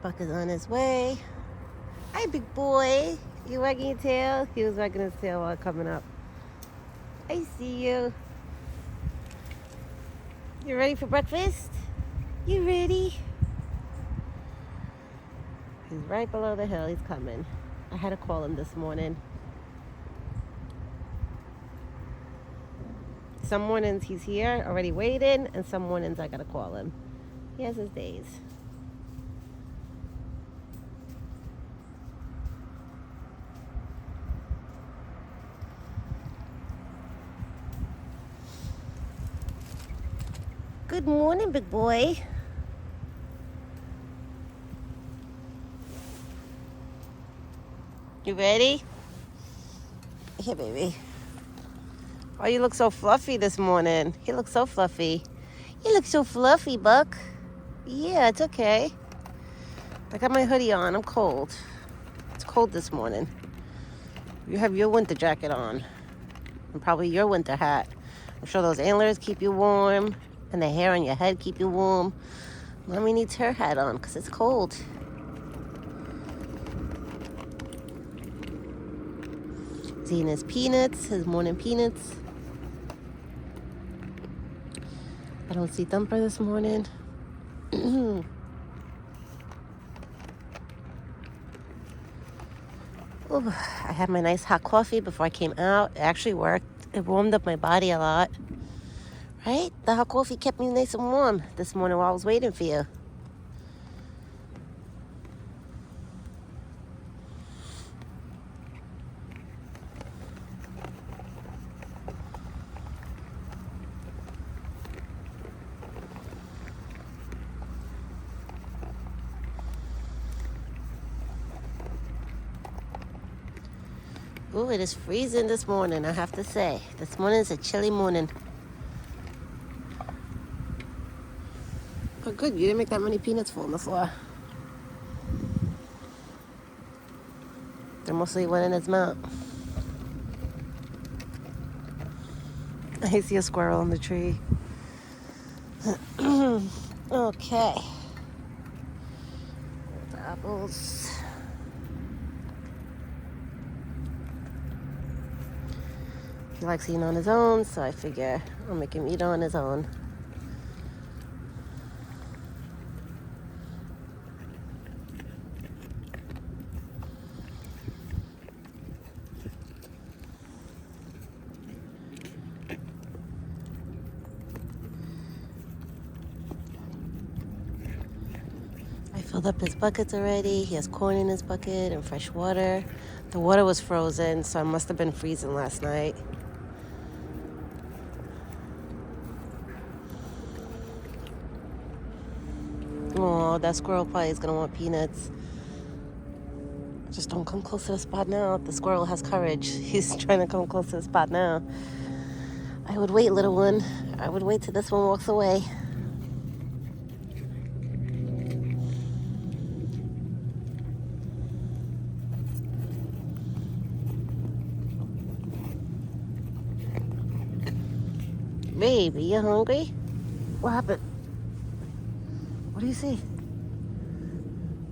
Buck is on his way. Hi, big boy. You wagging your tail? He was wagging his tail while coming up. I see you. You ready for breakfast? You ready? He's right below the hill. He's coming. I had to call him this morning. Some mornings he's here already waiting, and some mornings I gotta call him. He has his days. Good morning, big boy. You ready? Here, baby. Oh, you look so fluffy this morning. You look so fluffy. You look so fluffy, Buck. Yeah, it's okay. I got my hoodie on. I'm cold. It's cold this morning. You have your winter jacket on. And probably your winter hat. I'm sure those antlers keep you warm. And the hair on your head keep you warm. Mommy needs her hat on because it's cold. He's eating his peanuts, his morning peanuts. I don't see Thumper this morning. Ooh, I had my nice hot coffee before I came out. It actually worked. It warmed up my body a lot. Right? The hot coffee kept me nice and warm this morning while I was waiting for you. Ooh, it is freezing this morning, I have to say. This morning is a chilly morning. But good, you didn't make that many peanuts fall on the floor. They mostly went in his mouth. I see a squirrel in the tree. Okay. The apples. He likes eating on his own, so I figure I'll make him eat on his own. I filled up his buckets already. He has corn in his bucket and fresh water. The water was frozen, so it must have been freezing last night. Oh, that squirrel probably is going to want peanuts. Just don't come close to the spot now. The squirrel has courage. He's trying to come close to the spot now. I would wait, little one. I would wait till this one walks away. Baby, you hungry? What happened? What do you see?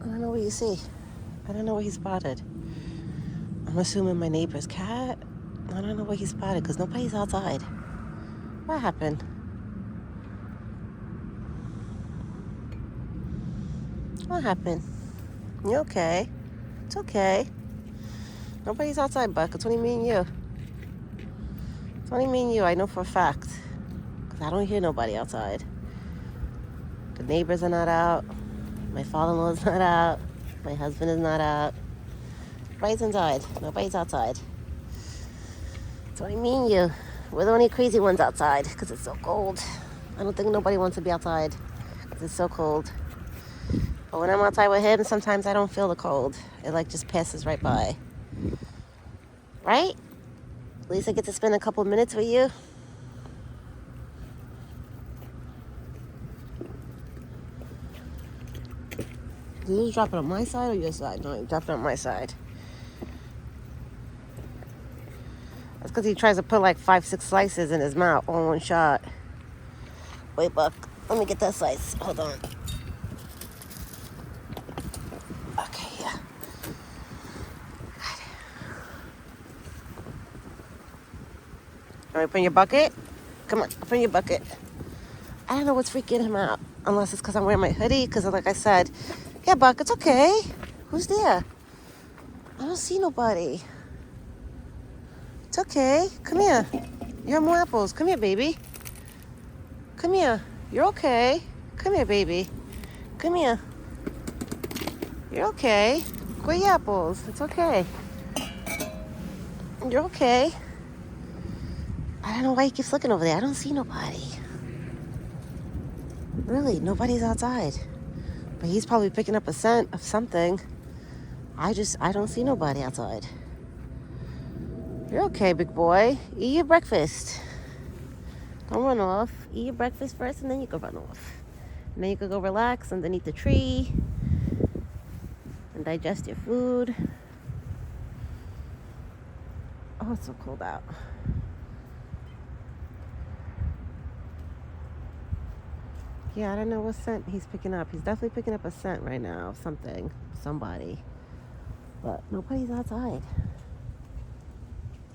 I don't know what you see. I don't know what he spotted. I'm assuming my neighbor's cat. I don't know what he spotted because nobody's outside. What happened? What happened? You okay? It's okay. Nobody's outside, Buck. It's only me and you. It's only me and you. I know for a fact. Because I don't hear nobody outside. The neighbors are not out. My father-in-law is not out. My husband is not out. Nobody's inside. Nobody's outside. It's only me and you. We're the only crazy ones outside because it's so cold. I don't think nobody wants to be outside because it's so cold. But when I'm outside with him, sometimes I don't feel the cold. It like just passes right by. Right? At least I get to spend a couple minutes with you. Did you drop it on my side or your side? No, you dropped it on my side. That's because he tries to put like 5-6 slices in his mouth all in one shot. Wait, Buck. Let me get that slice. Hold on. Okay, yeah. All right, bring your bucket. Come on, bring your bucket. I don't know what's freaking him out, unless it's because I'm wearing my hoodie. Because, like I said, yeah, Buck, it's okay. Who's there? I don't see nobody. It's okay. Come here. You have more apples. Come here, baby. Come here. You're okay. Come here, baby. Come here. You're okay. Go eat apples. It's okay. You're okay. I don't know why he keeps looking over there. I don't see nobody. Really, nobody's outside. But he's probably picking up a scent of something. I don't see nobody outside. You're okay, big boy. Eat your breakfast. Don't run off. Eat your breakfast first and then you can run off. And then you can go relax underneath the tree and digest your food. Oh, it's so cold out. Yeah, I don't know what scent he's picking up. He's definitely picking up a scent right now of something, somebody. But nobody's outside.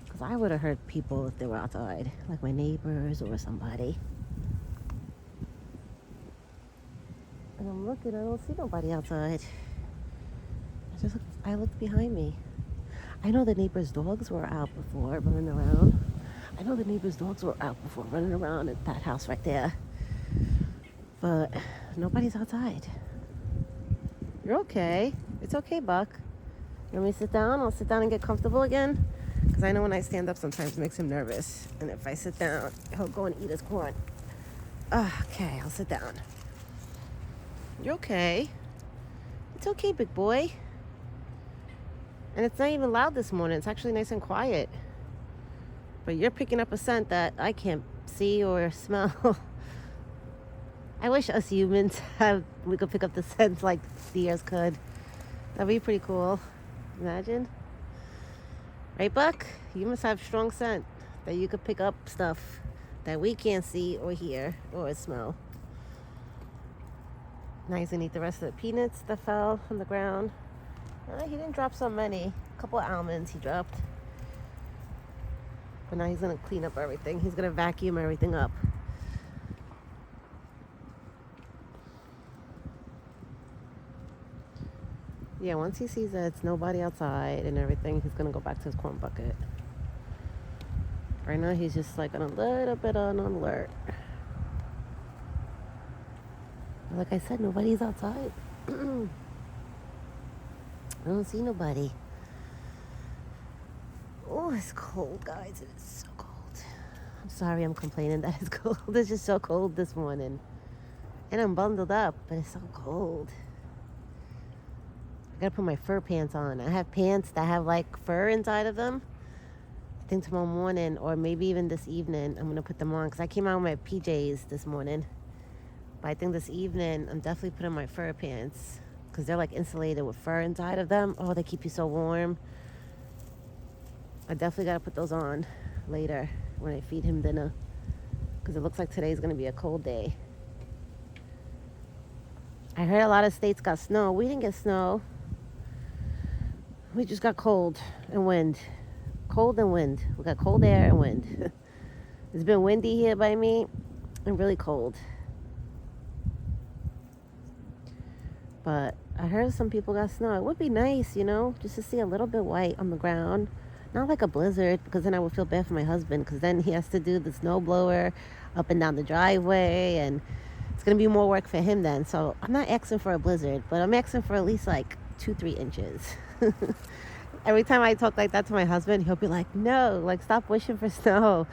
Because I would have heard people if they were outside, like my neighbors or somebody. And I'm looking, I don't see nobody outside. I looked behind me. I know the neighbors' dogs were out before running around. I know the neighbors' dogs were out before running around at that house right there. But nobody's outside. You're okay. It's okay, Buck. You want me to sit down? I'll sit down and get comfortable again. Because I know when I stand up sometimes it makes him nervous. And if I sit down, he'll go and eat his corn. Okay, I'll sit down. You're okay. It's okay, big boy. And it's not even loud this morning. It's actually nice and quiet. But you're picking up a scent that I can't see or smell. I wish us humans we could pick up the scents like deers could. That'd be pretty cool. Imagine. Right, Buck? You must have strong scent that you could pick up stuff that we can't see or hear or smell. Now he's gonna eat the rest of the peanuts that fell on the ground. He didn't drop so many. A couple of almonds he dropped. But now he's gonna clean up everything. He's gonna vacuum everything up. Yeah, once he sees that it's nobody outside and everything, he's gonna go back to his corn bucket. Right now he's just like on a little bit on alert. Like I said, nobody's outside. I don't see nobody. Oh, it's cold, guys. It is so cold. I'm sorry I'm complaining that it's cold. It's just so cold this morning. And I'm bundled up, but it's so cold. I gotta put my fur pants on. I have pants that have like fur inside of them. I think tomorrow morning or maybe even this evening I'm gonna put them on because I came out with my PJs this morning. But I think this evening I'm definitely putting my fur pants because they're like insulated with fur inside of them. Oh, they keep you so warm. I definitely gotta put those on later when I feed him dinner because it looks like today's gonna be a cold day. I heard a lot of states got snow. We didn't get snow. We just got cold and wind. Cold and wind. We got cold air and wind. It's been windy here by me and really cold. But I heard some people got snow. It would be nice, just to see a little bit white on the ground. Not like a blizzard, because then I would feel bad for my husband, because then he has to do the snow blower up and down the driveway, and it's going to be more work for him then. So I'm not asking for a blizzard, but I'm asking for at least like 2-3 inches. Every time I talk like that to my husband, he'll be like, no, like stop wishing for snow.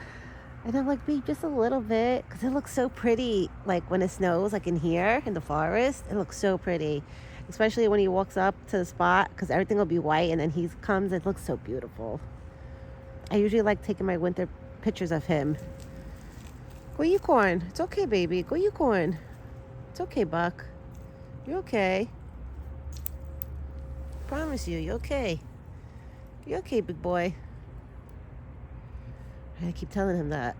And I'm like, babe, just a little bit, because it looks so pretty, like when it snows, like in here, in the forest, it looks so pretty. Especially when he walks up to the spot, because everything will be white, and then he comes, it looks so beautiful. I usually like taking my winter pictures of him. Go eat corn. It's okay, baby. Go eat corn. It's okay, Buck. You're okay. Promise you, you're okay. You're okay, big boy. I keep telling him that.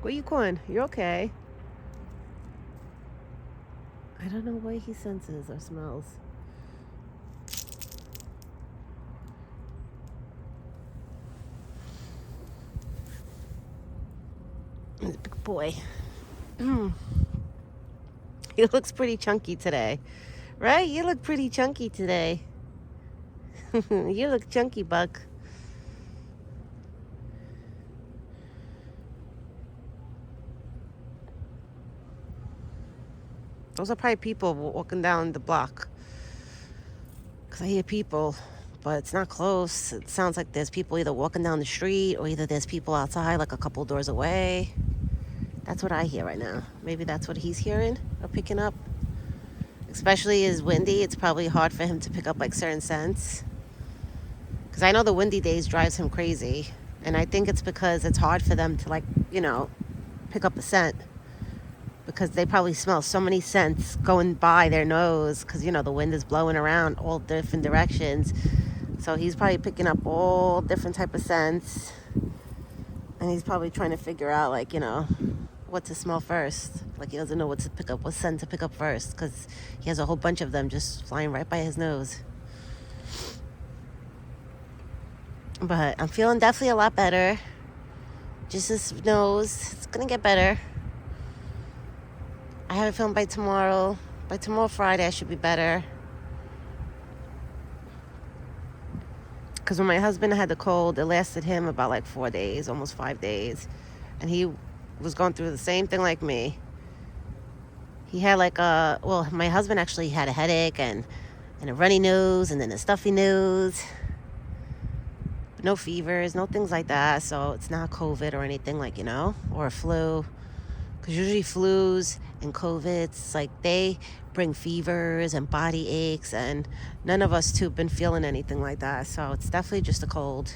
Go eat corn. You're okay. I don't know what he senses or smells. He's a big boy. He looks pretty chunky today. Right? You look pretty chunky today. You look chunky, Buck. Those are probably people walking down the block. Because I hear people, but it's not close. It sounds like there's people either walking down the street or either there's people outside like a couple doors away. That's what I hear right now. Maybe that's what he's hearing or picking up. Especially as windy, it's probably hard for him to pick up like certain scents. Because I know the windy days drives him crazy. And I think it's because it's hard for them to like, pick up a scent. Because they probably smell so many scents going by their nose because, the wind is blowing around all different directions. So he's probably picking up all different type of scents. And he's probably trying to figure out, like, what to smell first. Like, he doesn't know what scent to pick up first because he has a whole bunch of them just flying right by his nose. But I'm feeling definitely a lot better. Just his nose. It's going to get better. I have a feeling by tomorrow Friday, I should be better. Because when my husband had the cold, it lasted him about like 4 days, almost 5 days. And he was going through the same thing like me. He had my husband actually had a headache and a runny nose and then a stuffy nose. But no fevers, no things like that. So it's not COVID or anything like, or a flu. Because usually flus and COVIDs, like they bring fevers and body aches, and none of us two have been feeling anything like that. So it's definitely just a cold.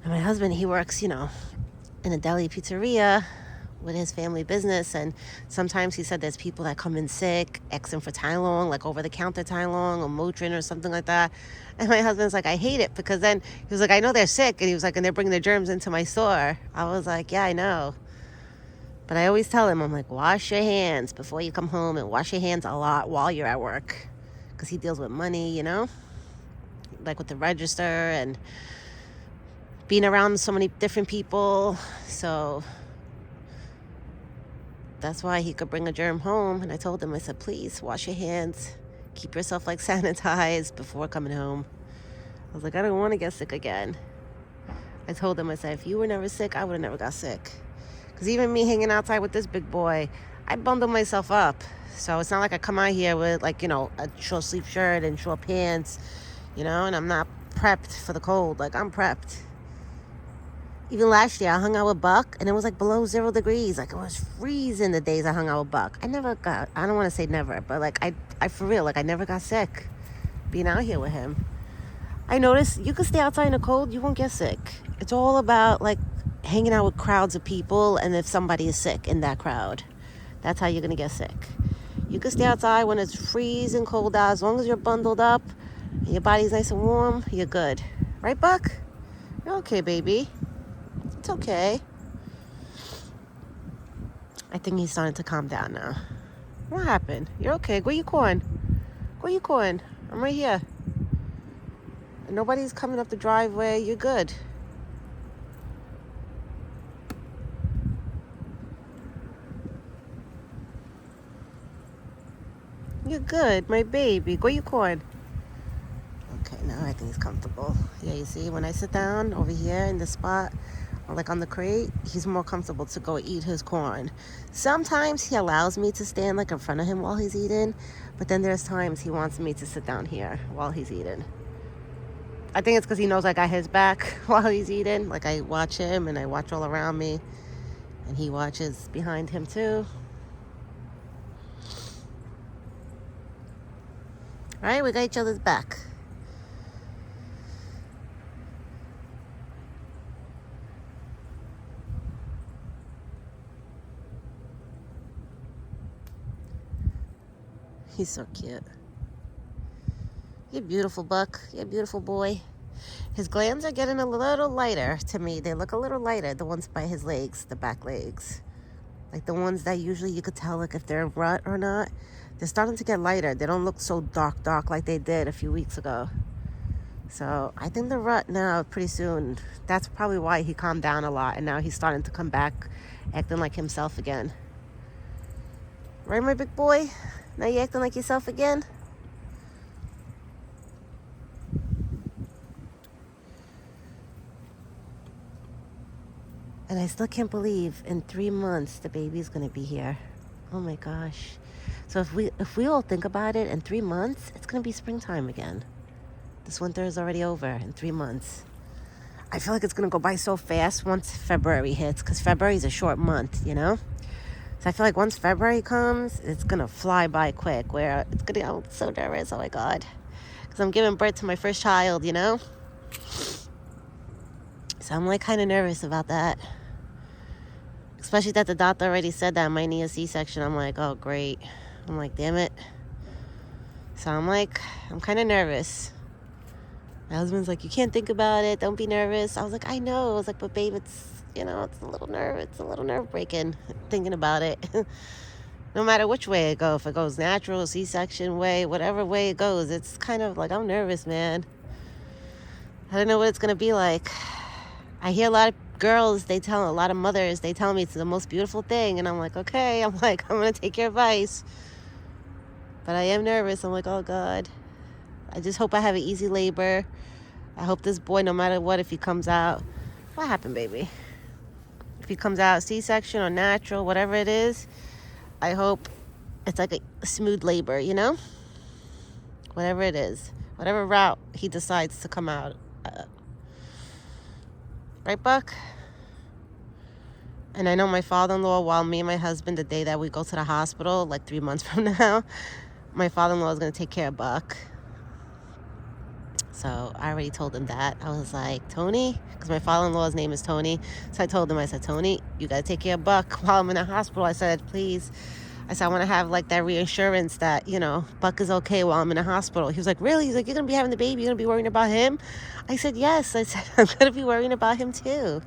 And my husband, he works, in a deli pizzeria with his family business, and sometimes he said there's people that come in sick, asking for Tylenol, like over-the-counter Tylenol or Motrin or something like that. And my husband's like, I hate it, because then he was like, I know they're sick, and he was like, and they're bringing the germs into my store. I was like, yeah, I know. But I always tell him, I'm like, wash your hands before you come home and wash your hands a lot while you're at work. Because he deals with money, like with the register and being around so many different people. So that's why he could bring a germ home. And I told him, I said, please wash your hands. Keep yourself like sanitized before coming home. I was like, I don't want to get sick again. I told him, I said, if you were never sick, I would have never got sick. Because even me hanging outside with this big boy, I bundle myself up. So it's not like I come out here with like, a short sleeve shirt and short pants, and I'm not prepped for the cold. Like, I'm prepped. Even last year, I hung out with Buck, and it was like below 0 degrees. Like, it was freezing the days I hung out with Buck. I don't want to say never, but like, I for real, like, I never got sick being out here with him. I noticed you can stay outside in the cold, you won't get sick. It's all about like hanging out with crowds of people, and if somebody is sick in that crowd, that's how you're gonna get sick. You can stay outside when it's freezing cold out, as long as you're bundled up and your body's nice and warm, you're good. Right, Buck? You're okay, baby. It's okay. I think he's starting to calm down now. What happened? You're okay. Where you going? I'm right here. And nobody's coming up the driveway. You're good. You're good, my baby. Where you going? Okay, now I think he's comfortable. Yeah, you see, when I sit down over here in the spot, or like on the crate, he's more comfortable to go eat his corn. Sometimes he allows me to stand like in front of him while he's eating, but then there's times he wants me to sit down here while he's eating. I think it's because he knows I got his back while he's eating. Like, I watch him and I watch all around me, and he watches behind him too. All right, we got each other's back. He's so cute. You're beautiful, Buck. You're a beautiful boy. His glands are getting a little lighter to me. They look a little lighter, the ones by his legs, the back legs. Like the ones that usually you could tell like if they're in rut or not. They're starting to get lighter. They don't look so dark like they did a few weeks ago. So I think the rut now pretty soon. That's probably why he calmed down a lot, and now he's starting to come back acting like himself again. Right, my big boy? Now you acting like yourself again? And I still can't believe in 3 months the baby's gonna be here. Oh my gosh. So if we all think about it, in 3 months, it's gonna be springtime again. This winter is already over in 3 months. I feel like it's gonna go by so fast once February hits, because February is a short month, you know? So I feel like once February comes, it's gonna fly by quick, where it's gonna, I'm so nervous, oh my God. Because I'm giving birth to my first child, you know? So I'm like kind of nervous about that. Especially that the doctor already said that I might need a C-section. I'm like, oh great. I'm like, damn it. So I'm like, I'm kind of nervous. My husband's like, you can't think about it. Don't be nervous. I was like, I know. I was like, but babe, it's, you know, it's a little nerve-breaking thinking about it. No matter which way it goes, if it goes natural, C-section way, whatever way it goes, it's kind of like, I'm nervous, man. I don't know what it's going to be like. I hear a lot of girls, a lot of mothers, they tell me it's the most beautiful thing. And I'm like, okay. I'm like, I'm going to take your advice. But I am nervous. I'm like, oh God. I just hope I have an easy labor. I hope this boy, no matter what, if he comes out, what happened, baby? If he comes out C-section or natural, whatever it is, I hope it's like a smooth labor, you know? Whatever it is. Whatever route he decides to come out. Right, Buck? And I know my father-in-law, while me and my husband, the day that we go to the hospital, like 3 months from now, my father-in-law is going to take care of Buck. So I already told him that. I was like, Tony, because my father-in-law's name is Tony. So I told him, I said, Tony, you got to take care of Buck while I'm in the hospital. I said, please. I said, I want to have like that reassurance that, you know, Buck is okay while I'm in the hospital. He was like, really? He's like, you're going to be having the baby? You're going to be worrying about him? I said, yes. I said, I'm going to be worrying about him too.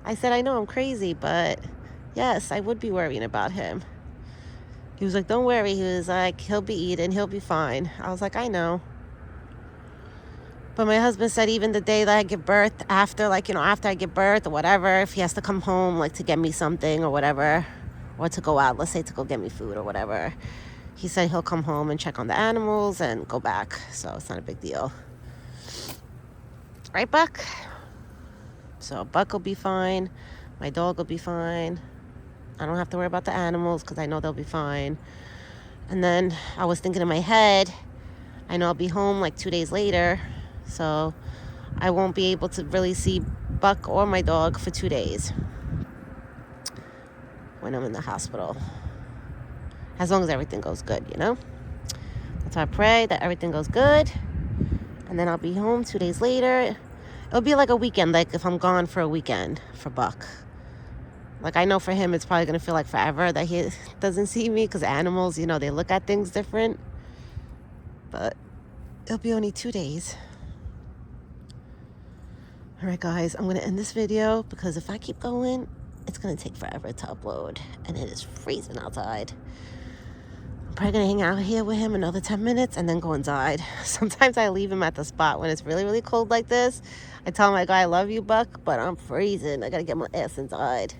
I said, I know I'm crazy, but yes, I would be worrying about him. He was like, don't worry. He was like, he'll be eating. He'll be fine. I was like, I know. But my husband said even the day that I give birth, after I give birth or whatever, if he has to come home, like to get me something or whatever, or to go out, let's say to go get me food or whatever, he said he'll come home and check on the animals and go back. So it's not a big deal. Right, Buck? So Buck will be fine. My dog will be fine. I don't have to worry about the animals because I know they'll be fine. And then I was thinking in my head, I know I'll be home like 2 days later. So I won't be able to really see Buck or my dog for 2 days when I'm in the hospital. As long as everything goes good, you know? That's why I pray that everything goes good. And then I'll be home 2 days later. It'll be like a weekend, like if I'm gone for a weekend for Buck. Like I know for him it's probably going to feel like forever that he doesn't see me because animals, you know, they look at things different. But it'll be only 2 days. All right, guys, I'm going to end this video because if I keep going, it's going to take forever to upload. And it is freezing outside. I'm probably going to hang out here with him another 10 minutes and then go inside. Sometimes I leave him at the spot when it's really, really cold like this. I tell my guy, I love you, Buck, but I'm freezing. I got to get my ass inside.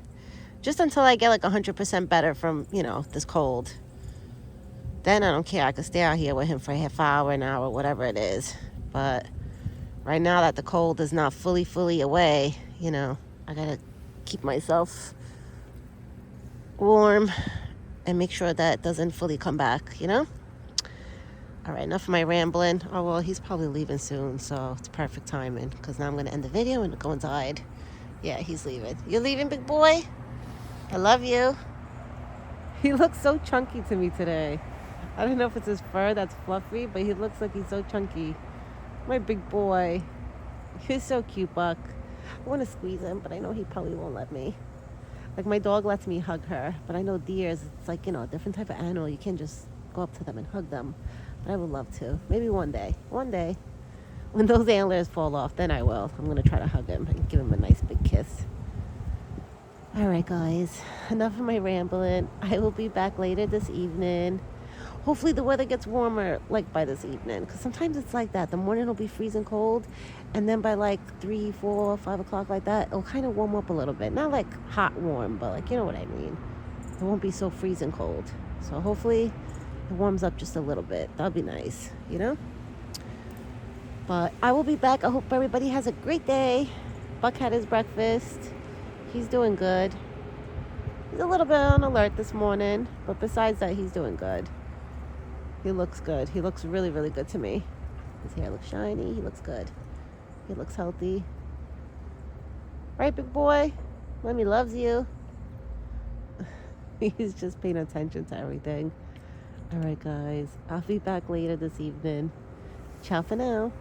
Just until I get like 100% better from, you know, this cold. Then I don't care. I could stay out here with him for a half hour, an hour, whatever it is. But right now that the cold is not fully away, you know, I got to keep myself warm and make sure that it doesn't fully come back, you know? All right, enough of my rambling. Oh, well, he's probably leaving soon, so it's perfect timing because now I'm going to end the video and go inside. Yeah, he's leaving. You're leaving, big boy? I love you. He looks so chunky to me today. I don't know if it's his fur that's fluffy, but he looks like he's so chunky. My big boy. He's so cute, Buck. I want to squeeze him, but I know he probably won't let me. Like my dog lets me hug her, but I know deers, it's like, you know, a different type of animal. You can't just go up to them and hug them. But I would love to. Maybe one day. One day. When those antlers fall off, then I will. I'm going to try to hug him and give him a nice big kiss. All right, guys, enough of my rambling. I will be back later this evening. Hopefully the weather gets warmer like by this evening, because sometimes it's like that. The morning will be freezing cold, and then by like 3, 4, 5 o'clock like that, it'll kind of warm up a little bit. Not like hot warm, but like, you know what I mean. It won't be so freezing cold. So hopefully it warms up just a little bit. That'll be nice, you know? But I will be back. I hope everybody has a great day. Buck had his breakfast. He's doing good. He's a little bit on alert this morning, but besides that, he's doing good. He looks good. He looks really, really good to me. His hair looks shiny. He looks good. He looks healthy. Right, big boy? Mommy loves you. He's just paying attention to everything. All right, guys. I'll be back later this evening. Ciao for now.